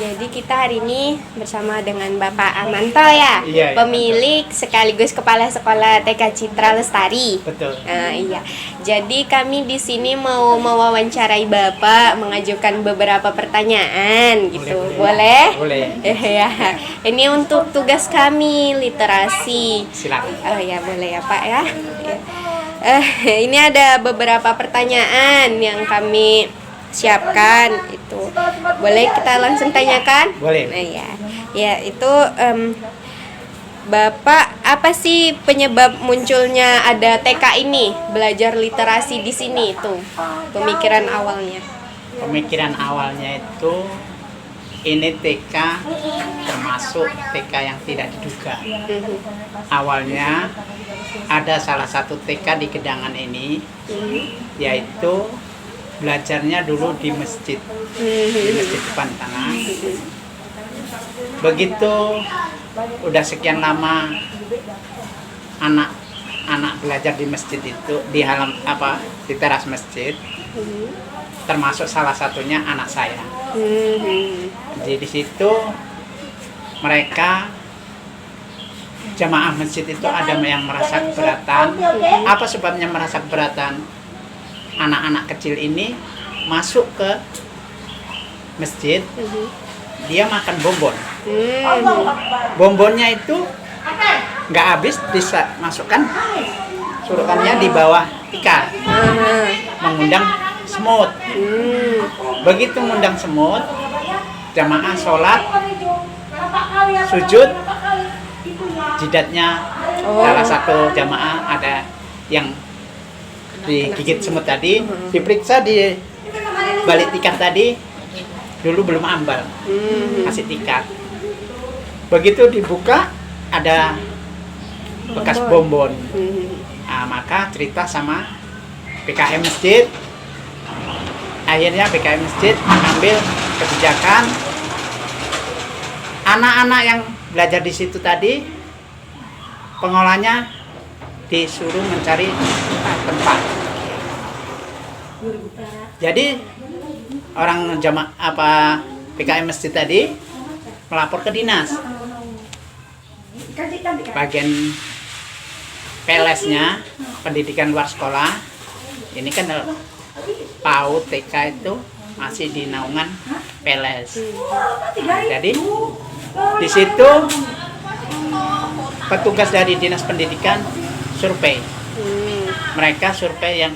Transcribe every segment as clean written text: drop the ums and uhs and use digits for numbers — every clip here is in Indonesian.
Jadi kita hari ini bersama dengan Bapak Amanto ya, Iya, pemilik sekaligus kepala sekolah TK Citra Lestari. Betul. Nah, iya. Jadi kami di sini mau mewawancarai Bapak, mengajukan beberapa pertanyaan gitu. Boleh? Boleh. Ya. Ini untuk tugas kami literasi. Silakan. Oh ya, boleh ya Pak ya. Ya. Ini ada beberapa pertanyaan yang kami siapkan itu. Boleh kita langsung tanyakan? Boleh. Nah, ya itu Bapak, apa sih penyebab munculnya ada TK ini, belajar literasi di sini itu? Pemikiran awalnya. Pemikiran awalnya itu ini TK termasuk TK yang tidak diduga. Awalnya ada salah satu TK di Gedangan ini, yaitu belajarnya dulu di masjid depan tanah. Begitu udah sekian lama anak belajar di masjid itu, di di teras masjid, termasuk salah satunya anak saya. Jadi di situ mereka jamaah masjid itu ada yang merasa keberatan. Apa sebabnya merasa keberatan? Anak-anak kecil ini masuk ke masjid, dia makan bonbon. Bonbonnya itu nggak habis, bisa masukkan suruhannya di bawah tikar, mengundang semut. Begitu mengundang semut, jamaah sholat, sujud, jidatnya salah satu jamaah ada yang digigit semut tadi, diperiksa di balik tikar tadi, dulu belum ambal, masih tikar. Begitu dibuka ada bekas bonbon. Nah, maka cerita sama PKM masjid. Akhirnya PKM masjid mengambil kebijakan anak-anak yang belajar di situ tadi, pengolahnya disuruh mencari tempat. Jadi orang PKM masjid tadi melapor ke dinas. Bagian PLS-nya, pendidikan luar sekolah, ini kan PAUD TK itu masih di naungan PLS. Nah, jadi di situ petugas dari dinas pendidikan survei. Mereka survei yang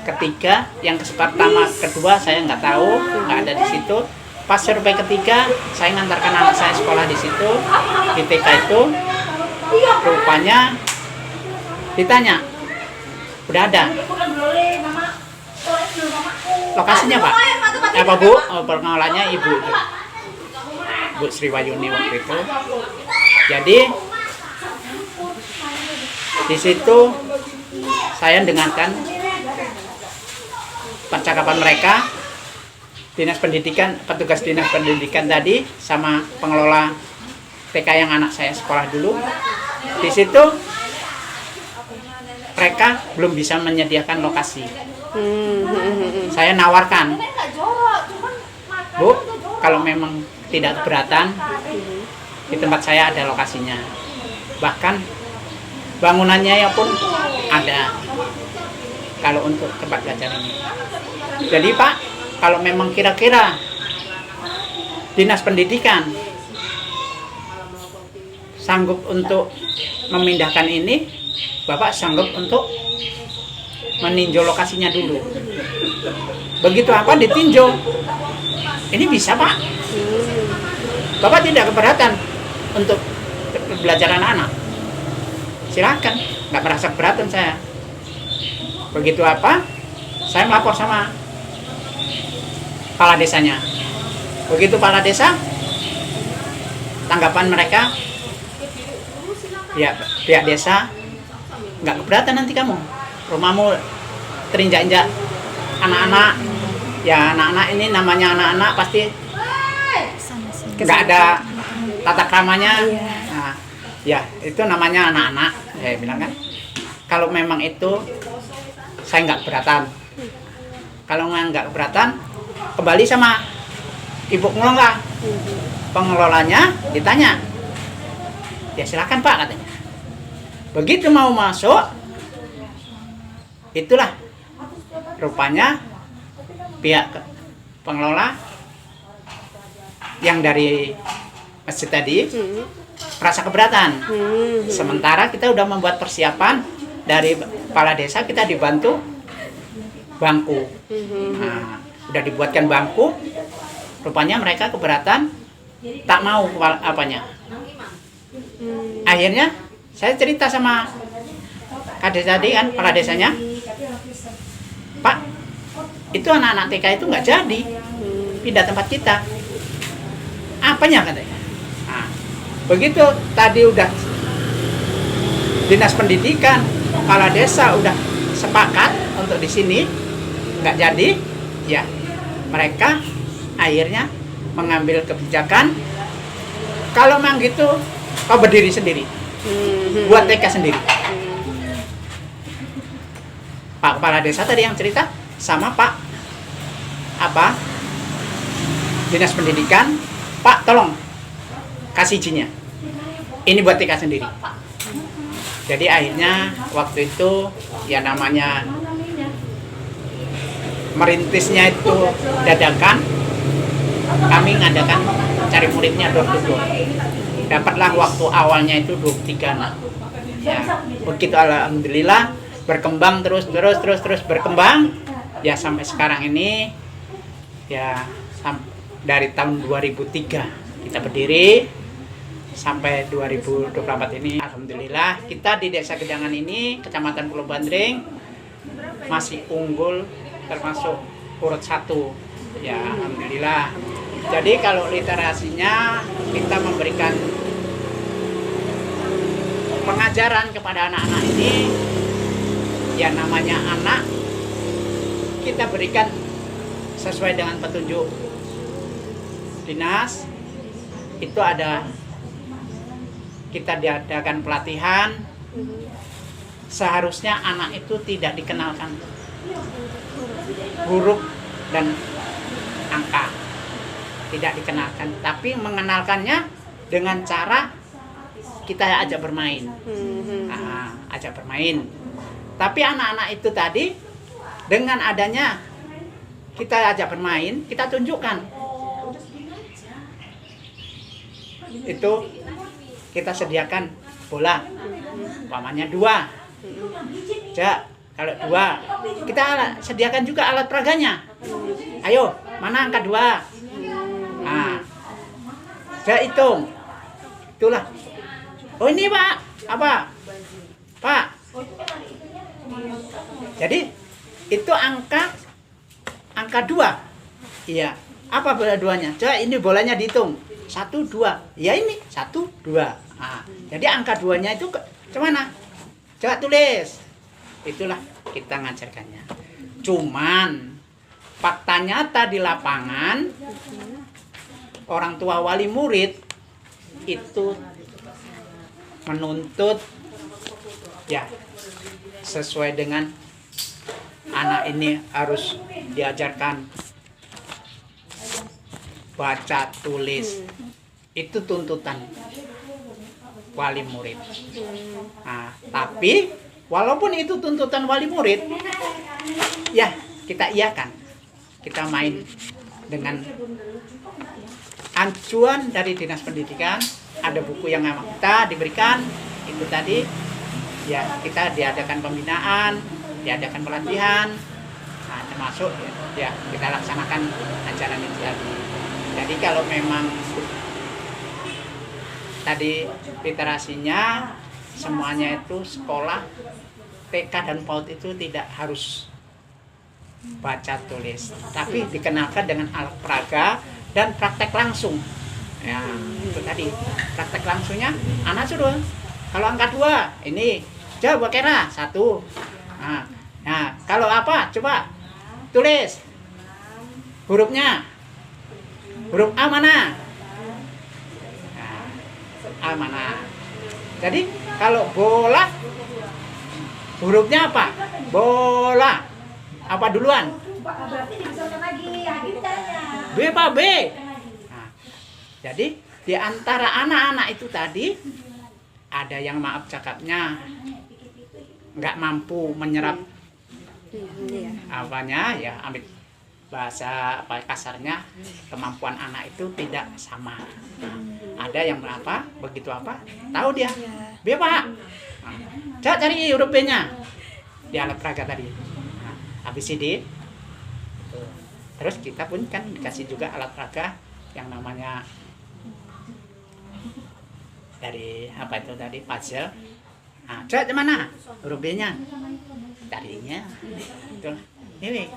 ketiga, yang pertama, kedua saya nggak tahu, nggak ada di situ. Pas survei ketiga, saya ngantarkan anak saya sekolah di situ, di TK itu. Rupanya ditanya, udah ada lokasinya Pak? Apa Bu? Pengolahnya Ibu Sri Wayuni waktu itu. Jadi di situ saya dengarkan percakapan mereka, petugas dinas pendidikan tadi sama pengelola TK yang anak saya sekolah dulu. Di situ mereka belum bisa menyediakan lokasi. Saya nawarkan, Bu, kalau memang tidak keberatan, di tempat saya ada lokasinya. Bahkan bangunannya ya pun ada kalau untuk tempat belajar ini. Jadi Pak, kalau memang kira-kira dinas pendidikan sanggup untuk memindahkan ini, Bapak sanggup untuk meninjau lokasinya dulu. Begitu ditinjau, ini bisa Pak. Bapak tidak keberatan untuk belajar anak-anak, silakan, nggak merasa keberatan saya. Begitu saya melapor sama kepala desanya. Begitu kepala desa, tanggapan mereka, ya pihak desa nggak keberatan, nanti kamu rumahmu terinjak-injak anak-anak. Ya anak-anak ini namanya anak-anak pasti nggak ada tata kramanya. Nah, ya itu namanya anak-anak, saya bilang kan. Kalau memang itu saya nggak keberatan. Kalau nggak keberatan, kembali sama ibu pengelola. Pengelolanya ditanya, ya silakan Pak katanya. Begitu mau masuk, itulah rupanya pihak pengelola yang dari masjid tadi merasa keberatan. Sementara kita udah membuat persiapan dari kepala desa, kita dibantu bangku. Nah, udah dibuatkan bangku, rupanya mereka keberatan, tak mau apanya. Akhirnya saya cerita sama kades tadi kan, kepala desanya, Pak, itu anak-anak TK itu nggak jadi pindah tempat kita. Apanya katanya? Nah, begitu tadi udah dinas pendidikan, kepala desa udah sepakat untuk di sini nggak jadi, ya mereka akhirnya mengambil kebijakan kalau memang gitu kau berdiri sendiri, buat TK sendiri. Pak kepala desa tadi yang cerita sama Pak dinas pendidikan, Pak tolong kasih izinnya, ini buat TK sendiri. Jadi akhirnya waktu itu ya namanya merintisnya itu dadakan, kami ngadakan cari muridnya door to door. Dapatlah waktu awalnya itu 23 anak. Ya, begitu alhamdulillah berkembang terus berkembang ya sampai sekarang ini ya dari tahun 2003 kita berdiri sampai 2024 ini alhamdulillah kita di Desa Gedangan ini Kecamatan Pulau Bandring masih unggul termasuk urut 1 ya alhamdulillah. Jadi kalau literasinya kita memberikan pengajaran kepada anak-anak ini, ya namanya anak, kita berikan sesuai dengan petunjuk dinas. Itu ada, kita diadakan pelatihan, seharusnya anak itu tidak dikenalkan huruf dan angka, tidak dikenalkan, tapi mengenalkannya dengan cara kita ajak bermain. Ajak bermain. Tapi anak-anak itu tadi dengan adanya kita ajak bermain, kita tunjukkan. Itu kita sediakan bola, umpamanya 2. Kalau 2, kita sediakan juga alat peraganya. Ayo, mana angka 2? Nah, saya hitung. Itulah. Oh ini Pak, apa? Pak. Jadi itu angka 2. Iya. Apa bola 2-nya? Coba ini bolanya dihitung. 1, 2. Ya ini 1, 2. Nah, jadi angka 2-nya itu kemana? Coba tulis. Itulah kita ngajarkannya. Cuman fakta nyata di lapangan orang tua wali murid itu menuntut ya sesuai dengan anak ini harus diajarkan baca tulis. Itu tuntutan wali murid. Nah, tapi walaupun itu tuntutan wali murid, ya kita iakan. Kita main dengan acuan dari dinas pendidikan, ada buku yang memang kita diberikan, itu tadi ya kita diadakan pembinaan, diadakan pelatihan, nah, termasuk ya kita laksanakan ajaran itu tadi. Jadi kalau memang tadi literasinya semuanya itu sekolah TK dan PAUD itu tidak harus baca tulis, tapi dikenalkan dengan alat peraga dan praktek langsung. Ya, itu tadi praktek langsungnya anak suruh. Kalau angka 2 ini coba kira 1. Nah, kalau apa coba tulis hurufnya. Huruf A mana? Nah, A mana? Jadi kalau bola hurufnya apa? Bola. Apa duluan? B apa B? Nah, Jadi di antara anak-anak itu tadi ada yang maaf cakapnya nggak mampu menyerap Iya. apanya ya, ambil bahasa apa kasarnya, kemampuan anak itu tidak sama. Nah, ada yang apa begitu apa tahu dia B Pak, nah, cari huruf B-nya di alat peraga tadi, nah, ABCD. Terus kita pun kan dikasih juga alat peraga yang namanya dari apa itu tadi puzzle. Nah, coba mana huruf B-nya? Tadinya itu ini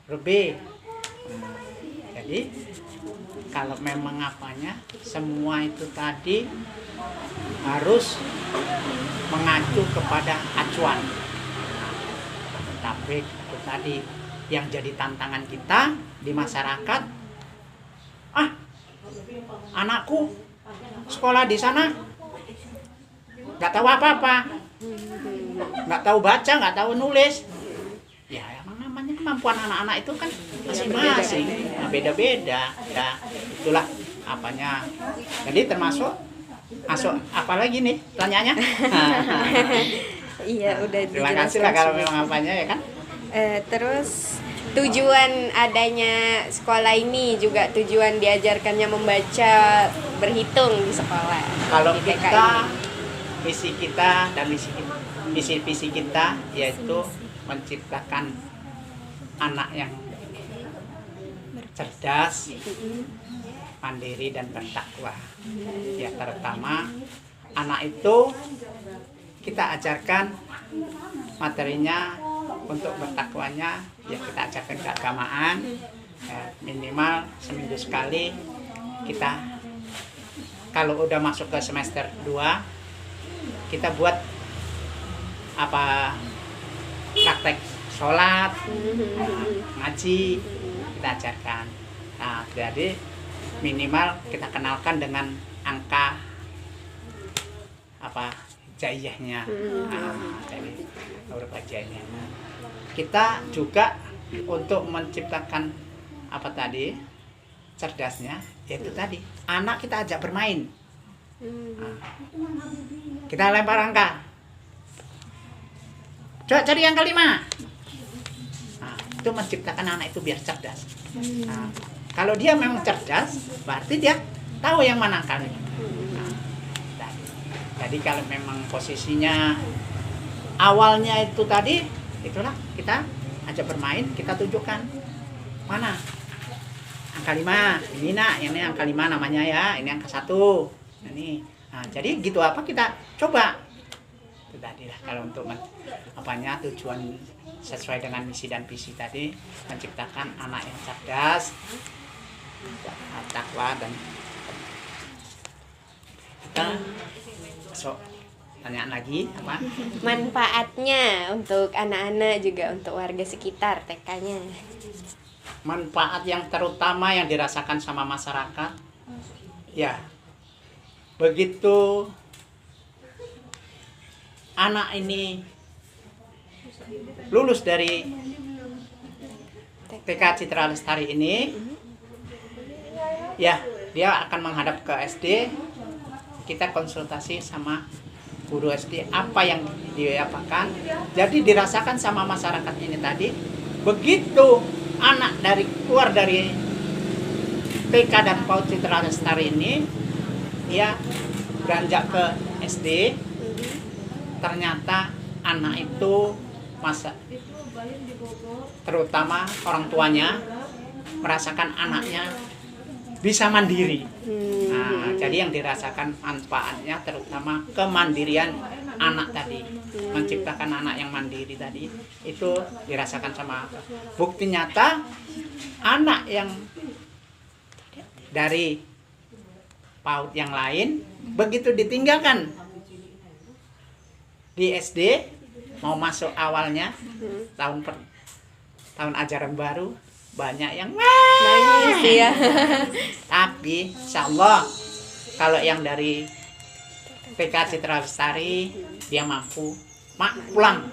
huruf B. Jadi kalau memang apanya semua itu tadi harus mengacu kepada acuan. Tapi itu tadi yang jadi tantangan kita di masyarakat. Ah, anakku sekolah di sana nggak tahu apa-apa, nggak tahu baca, nggak tahu nulis. Ya emang namanya kemampuan anak-anak itu kan masing-masing, nah, beda-beda. Ya itulah apanya. Jadi termasuk masuk apalagi nih tanyanya. Iya, udah Terima kasih dijelaskan lah kalau semua. memang apanya ya kan. Terus tujuan adanya sekolah ini juga tujuan diajarkannya membaca, berhitung di sekolah. Kalau Di TK kita ini. misi kita dan visi kita yaitu menciptakan anak yang cerdas, mandiri dan bertakwa. Ya terutama anak itu kita ajarkan materinya untuk bertakwanya, ya kita ajarkan keagamaan, ya, minimal seminggu sekali. Kita kalau udah masuk ke semester 2 kita buat apa praktek sholat, ngaji kita ajarkan. Nah, jadi minimal kita kenalkan dengan angka apa jaiyahnya, jadi huruf jaiyahnya. Kita juga untuk menciptakan apa tadi cerdasnya, yaitu tadi anak kita ajak bermain. Nah, kita lempar angka. Coba cari yang kelima. Nah, itu menciptakan anak itu biar cerdas. Nah, kalau dia memang cerdas, berarti dia tahu yang mana angkanya. Nah, jadi kalau memang posisinya awalnya itu tadi, itulah kita ajak bermain, kita tunjukkan mana angka 5. Ini nak, ini angka 5 namanya ya, ini angka 1. Ini. Nah, jadi gitu apa kita coba. Itu tadi lah kalau untuk apanya tujuan sesuai dengan misi dan visi tadi, menciptakan anak yang cerdas, takwa dan kita masuk tanyaan lagi apa? Manfaatnya untuk anak-anak juga untuk warga sekitar TK-nya. Manfaat yang terutama yang dirasakan sama masyarakat, ya begitu anak ini lulus dari TK Citra Lestari ini, ya dia akan menghadap ke SD. Kita konsultasi sama guru SD apa yang diapakan. Jadi dirasakan sama masyarakat ini tadi. Begitu anak keluar dari TK dan PAUD Citra Lestari ini, dia beranjak ke SD, ternyata anak itu terutama orang tuanya merasakan anaknya bisa mandiri. Nah, jadi yang dirasakan manfaatnya terutama kemandirian anak tadi, menciptakan anak yang mandiri tadi itu dirasakan sama. Bukti nyata anak yang dari PAUD yang lain begitu ditinggalkan di SD mau masuk awalnya tahun ajaran baru, banyak yang Nangis ya. tapi insya Allah kalau yang dari TK Citra Lestari dia mampu pulang.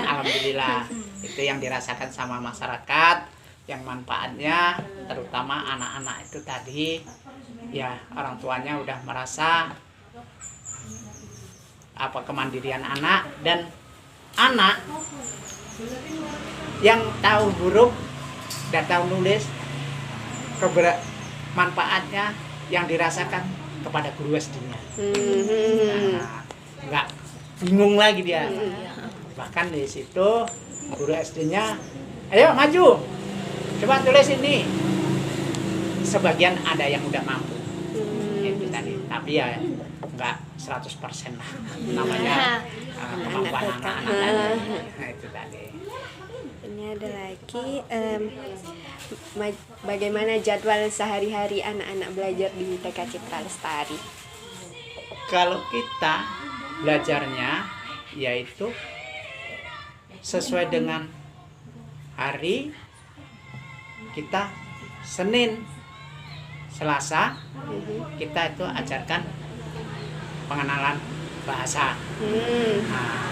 Alhamdulillah itu yang dirasakan sama masyarakat. yang manfaatnya terutama anak-anak itu tadi ya orang tuanya udah merasa apa kemandirian anak, dan anak yang tahu huruf dan tahu nulis manfaatnya yang dirasakan kepada guru SD-nya. Nah, nggak bingung lagi dia. Bahkan di situ guru SD-nya, ayo maju, coba tulis ini. Sebagian ada yang udah mampu, itu tadi. Tapi ya nggak 100% lah, namanya kemampuan anak-anak tadi. Nah, itu tadi. Ini ada lagi, bagaimana jadwal sehari-hari anak-anak belajar di TK Citra Lestari? Kalau kita belajarnya yaitu sesuai dengan hari, kita Senin, Selasa kita itu ajarkan pengenalan bahasa. Nah,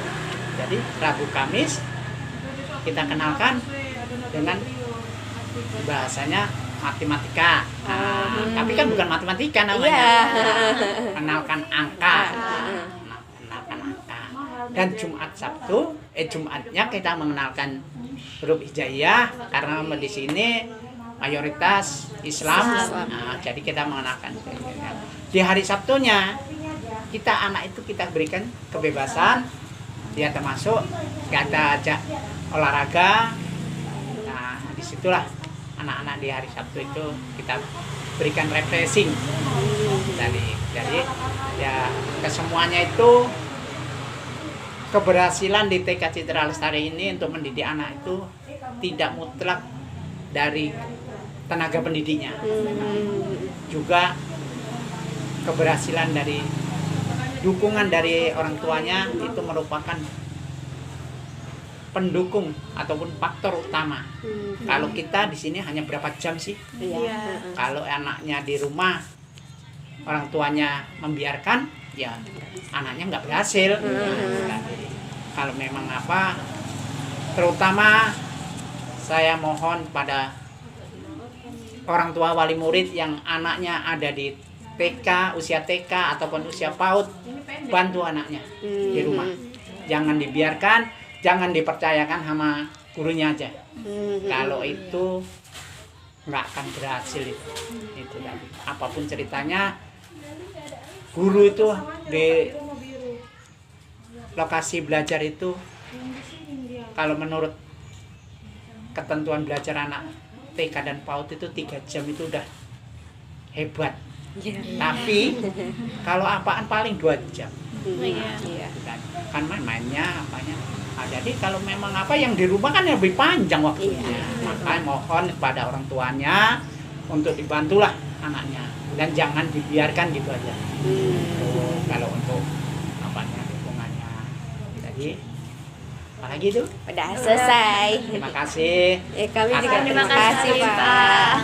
jadi Rabu Kamis kita kenalkan dengan bahasanya matematika. Nah, tapi kan bukan matematika namanya. Kenalkan angka. Kenalkan angka. Dan Jumatnya kita mengenalkan huruf hijaiyah karena di sini mayoritas Islam. Nah, jadi kita mengenalkan. Di hari Sabtunya anak itu kita berikan kebebasan, dia termasuk kita ajak olahraga. Nah, disitulah anak-anak di hari Sabtu itu kita berikan refreshing tadi. Jadi ya kesemuanya itu keberhasilan di TK Citra Lestari ini untuk mendidik anak itu tidak mutlak dari tenaga pendidiknya, juga keberhasilan dari dukungan dari orang tuanya itu merupakan pendukung ataupun faktor utama. Kalau kita di sini hanya berapa jam sih? Kalau anaknya di rumah orang tuanya membiarkan, ya anaknya nggak berhasil. Kalau memang apa, terutama saya mohon pada orang tua wali murid yang anaknya ada di TK, usia TK ataupun usia PAUD, bantu anaknya di rumah. Jangan dibiarkan, jangan dipercayakan sama gurunya aja. Kalau itu nggak akan berhasil itu tadi. Apapun ceritanya, guru itu di lokasi belajar itu, kalau menurut ketentuan belajar anak TK dan PAUD itu 3 jam itu udah hebat. Tapi kalau apaan paling 2 jam. Kan mainnya apanya. Nah, jadi kalau memang apa yang di rumah kan lebih panjang waktunya. Makanya mohon kepada orang tuanya untuk dibantulah anaknya dan jangan dibiarkan gitu aja. Kalau untuk apanya dukungannya. Jadi apalagi itu? Udah selesai. Terima kasih. Kami juga terima kasih, Pak.